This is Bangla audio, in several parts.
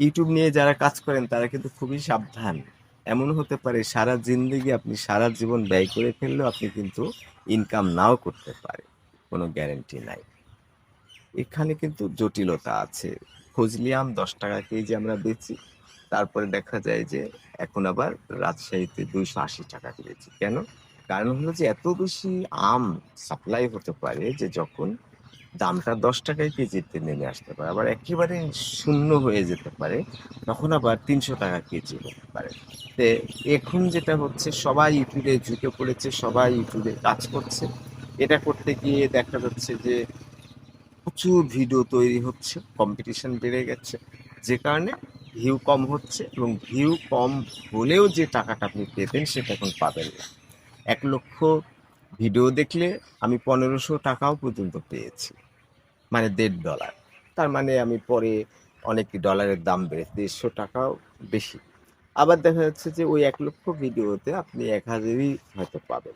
ইউটিউব নিয়ে যারা কাজ করেন তারা কিন্তু খুবই সাবধান। এমন হতে পারে সারা জিন্দেগি আপনি সারা জীবন ব্যয় করে ফেললেও আপনি কিন্তু ইনকাম নাও করতে পারেন। কোনো গ্যারান্টি নাই। এখানে কিন্তু জটিলতা আছে। ফজলি আম ৳১০ কেজি আমরা বেচি। তারপরে দেখা যায় যে এখন আবার রাজশাহীতে ৳২৮০ কেজি। কেন? কারণ হলো যে এত বেশি আম সাপ্লাই হতে পারে যে যখন দামটা ৳১০ কেজিতে নেমে আসতে পারে। আবার একেবারে শূন্য হয়ে যেতে পারে। তখন আবার ৳৩০০ কেজি হতে পারে। তে এখন যেটা হচ্ছে সবাই YouTube এ ঝুঁকে পড়েছে, সবাই YouTube এ কাজ করছে। এটা করতে গিয়ে দেখা যাচ্ছে যে প্রচুর ভিডিও তৈরি হচ্ছে, কম্পিটিশন বেড়ে গেছে। যে কারণে ভিউ কম হচ্ছে এবং ভিউ কম হলেও যে টাকাটা আপনি পেতেন সেটা এখন পাবেন না। ১,০০,০০০ ভিডিও দেখলে আমি ৳১৫০০ পর্যন্ত পেয়েছি। মানে $১.৫ তার মানে আমি পরে অনেক ডলারের দাম বেড়ে ৳১৫০ বেশি। আবার দেখা যাচ্ছে যে ওই ১,০০,০০০ ভিডিওতে আপনি ১,০০০ই হয়তো পাবেন।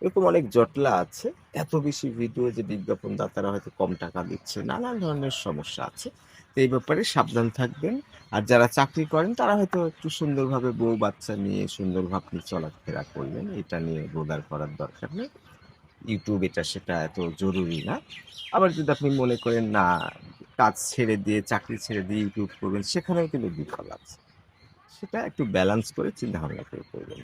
এরকম অনেক জটলা আছে। এত বেশি ভিডিও যে বিজ্ঞাপনদাতারা হয়তো কম টাকা দিচ্ছে। নানান ধরনের সমস্যা আছে। তো এই ব্যাপারে সাবধান থাকবেন। আর যারা চাকরি করেন তারা হয়তো একটু সুন্দরভাবে বউ-বাচ্চা নিয়ে সুন্দরভাবে চলাফেরা করলেন। এটা নিয়ে বদার করার দরকার নেই। YouTube এটা সেটা এত জরুরি না। আবার যদি আপনি মনে করেন না কাজ ছেড়ে দিয়ে চাকরি ছেড়ে দিয়ে YouTube করবেন সেখানেও কিন্তু বিফল আছে। সেটা একটু ব্যালেন্স করে চিন্তাভাবনা করে করবেন।